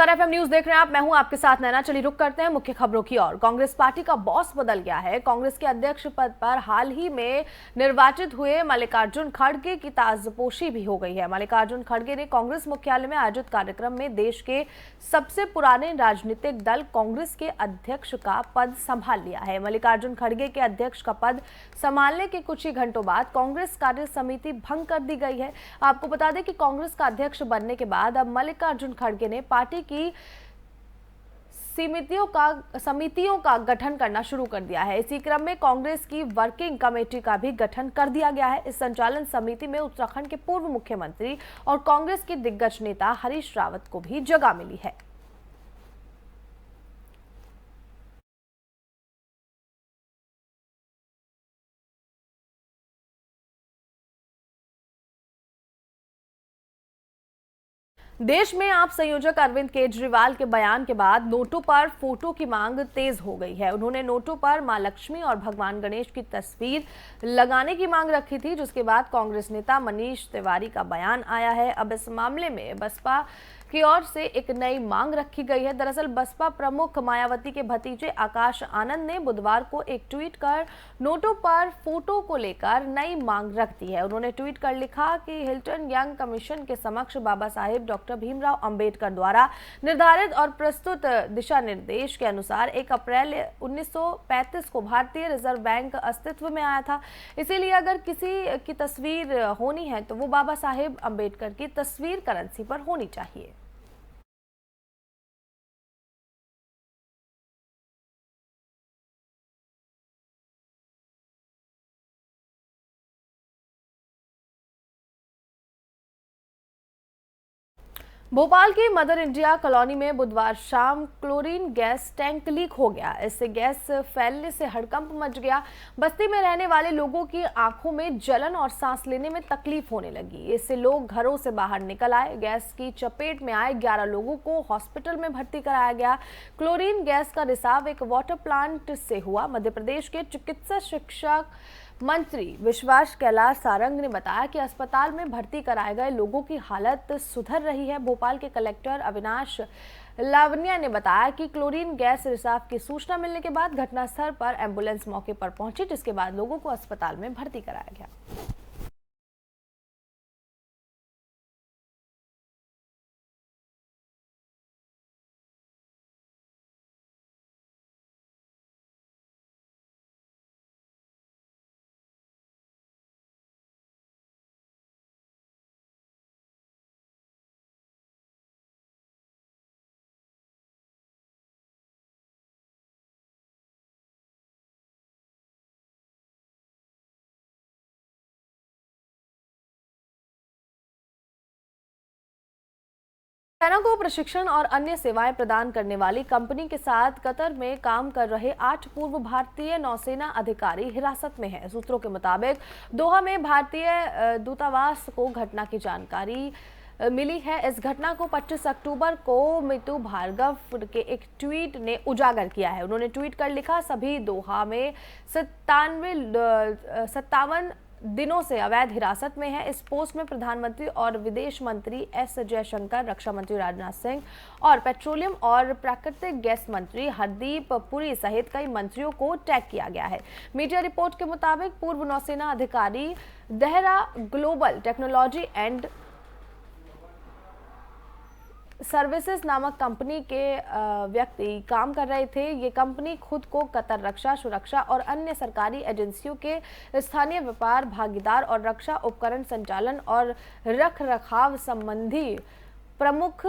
नमस्कार, FM news देख रहे हैं आप। मैं हूं आपके साथ नैना। चलिए रुक करते हैं मुख्य खबरों की ओर। कांग्रेस पार्टी का बॉस बदल गया है। कांग्रेस के अध्यक्ष पद पर हाल ही में निर्वाचित हुए मल्लिकार्जुन खड़गे की ताजपोशी भी हो गई है। मल्लिकार्जुन खड़गे ने कांग्रेस मुख्यालय में आयोजित कार्यक्रम में देश के सबसे पुराने राजनीतिक दल कांग्रेस के अध्यक्ष का पद संभाल लिया है। मल्लिकार्जुन खड़गे के अध्यक्ष का पद संभालने के कुछ ही घंटों बाद कांग्रेस कार्य समिति भंग कर दी गई है। आपको बता दें कि कांग्रेस का अध्यक्ष बनने के बाद अब मल्लिकार्जुन खड़गे ने पार्टी की समितियों का गठन करना शुरू कर दिया है। इसी क्रम में कांग्रेस की वर्किंग कमेटी का भी गठन कर दिया गया है। इस संचालन समिति में उत्तराखंड के पूर्व मुख्यमंत्री और कांग्रेस के दिग्गज नेता हरीश रावत को भी जगह मिली है। देश में आप संयोजक अरविंद केजरीवाल के बयान के बाद नोटों पर फोटो की मांग तेज हो गई है। उन्होंने नोटों पर मां लक्ष्मी और भगवान गणेश की तस्वीर लगाने की मांग रखी थी, जिसके बाद कांग्रेस नेता मनीष तिवारी का बयान आया है। अब इस मामले में बसपा की ओर से एक नई मांग रखी गई है। दरअसल बसपा प्रमुख मायावती के भतीजे आकाश आनंद ने बुधवार को एक ट्वीट कर नोटों पर फोटो को लेकर नई मांग रख दी है। उन्होंने ट्वीट कर लिखा कि हिल्टन यंग कमीशन के समक्ष बाबा साहेब डॉक्टर भीमराव अंबेडकर द्वारा निर्धारित और प्रस्तुत दिशा निर्देश के अनुसार 1 अप्रैल 1935 को भारतीय रिजर्व बैंक अस्तित्व में आया था। इसीलिए अगर किसी की तस्वीर होनी है तो वो बाबा साहेब अंबेडकर की तस्वीर करेंसी पर होनी चाहिए। भोपाल की मदर इंडिया कॉलोनी में बुधवार शाम क्लोरीन गैस टैंक लीक हो गया। इससे गैस फैलने से हड़कंप मच गया। बस्ती में रहने वाले लोगों की आंखों में जलन और सांस लेने में तकलीफ होने लगी। इससे लोग घरों से बाहर निकल आए। गैस की चपेट में आए 11 लोगों को हॉस्पिटल में भर्ती कराया गया। क्लोरीन गैस का रिसाव एक वाटर प्लांट से हुआ। मध्य प्रदेश के चिकित्सा शिक्षा मंत्री विश्वास कैलाश सारंग ने बताया कि अस्पताल में भर्ती कराए गए लोगों की हालत सुधर रही है। भोपाल के कलेक्टर अविनाश लावनिया ने बताया कि क्लोरीन गैस रिसाव की सूचना मिलने के बाद घटनास्थल पर एम्बुलेंस मौके पर पहुंची, जिसके बाद लोगों को अस्पताल में भर्ती कराया गया। सेना को प्रशिक्षण और अन्य सेवाएं प्रदान करने वाली कंपनी के साथ कतर में काम कर रहे 8 पूर्व भारतीय नौसेना अधिकारी हिरासत में हैं। सूत्रों के मुताबिक दोहा में भारतीय दूतावास को घटना की जानकारी मिली है। इस घटना को 25 अक्टूबर को मितु भार्गव के एक ट्वीट ने उजागर किया है। उन्होंने ट्वीट कर लिखा, सभी दोहा में 57 दिनों से अवैध हिरासत में है। इस पोस्ट में प्रधानमंत्री और विदेश मंत्री एस जयशंकर, रक्षा मंत्री राजनाथ सिंह और पेट्रोलियम और प्राकृतिक गैस मंत्री हरदीप पुरी सहित कई मंत्रियों को टैग किया गया है। मीडिया रिपोर्ट के मुताबिक पूर्व नौसेना अधिकारी Dehra global technology and services नामक कंपनी के व्यक्ति काम कर रहे थे। ये कंपनी खुद को कतर रक्षा, सुरक्षा और अन्य सरकारी एजेंसियों के स्थानीय व्यापार भागीदार और रक्षा उपकरण संचालन और रखरखाव संबंधी प्रमुख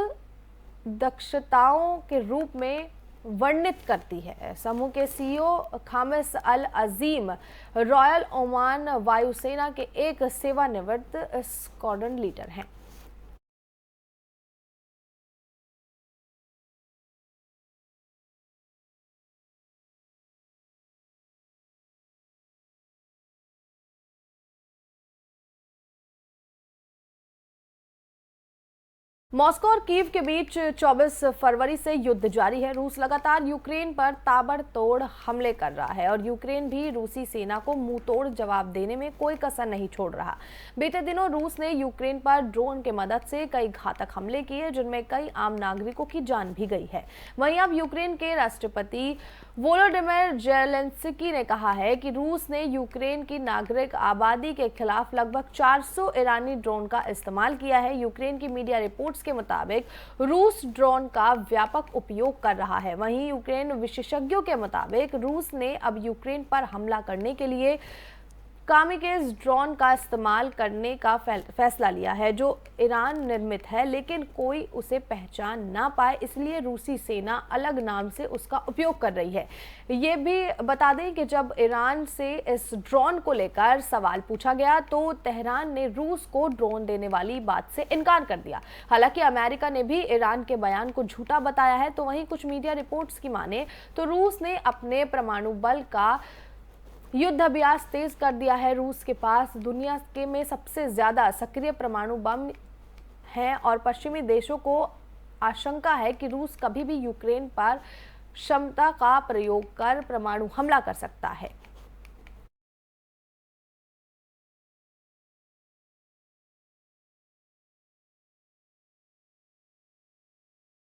दक्षताओं के रूप में वर्णित करती है। समूह के सीईओ खामिस अल अजीम रॉयल ओमान वायुसेना के एक सेवानिवृत्त स्क्वाड्रन लीडर हैं। मॉस्को और कीव के बीच 24 फरवरी से युद्ध जारी है। रूस लगातार यूक्रेन पर ताबड़तोड़ हमले कर रहा है और यूक्रेन भी रूसी सेना को मुंहतोड़ जवाब देने में कोई कसर नहीं छोड़ रहा। बीते दिनों रूस ने यूक्रेन पर ड्रोन की मदद से कई घातक हमले किए, जिनमें कई आम नागरिकों की जान भी गई है। वहीं अब यूक्रेन के राष्ट्रपति वोलोडिमिर जेलेंस्की ने कहा है कि रूस ने यूक्रेन की नागरिक आबादी के खिलाफ लगभग 400 ईरानी ड्रोन का इस्तेमाल किया है। यूक्रेन की मीडिया रिपोर्ट्स के मुताबिक रूस ड्रोन का व्यापक उपयोग कर रहा है। वहीं यूक्रेन विशेषज्ञों के मुताबिक रूस ने अब यूक्रेन पर हमला करने के लिए कामिकेज ड्रोन का इस्तेमाल करने का फैसला लिया है, जो ईरान निर्मित है लेकिन कोई उसे पहचान ना पाए, इसलिए रूसी सेना अलग नाम से उसका उपयोग कर रही है। ये भी बता दें कि जब ईरान से इस ड्रोन को लेकर सवाल पूछा गया तो तेहरान ने रूस को ड्रोन देने वाली बात से इनकार कर दिया। हालांकि अमेरिका ने भी ईरान के बयान को झूठा बताया है। तो वहीं कुछ मीडिया रिपोर्ट्स की माने तो रूस ने अपने परमाणु बल का युद्ध अभ्यास तेज कर दिया है। रूस के पास दुनिया के में सबसे ज्यादा सक्रिय परमाणु बम हैं और पश्चिमी देशों को आशंका है कि रूस कभी भी यूक्रेन पर क्षमता का प्रयोग कर परमाणु हमला कर सकता है।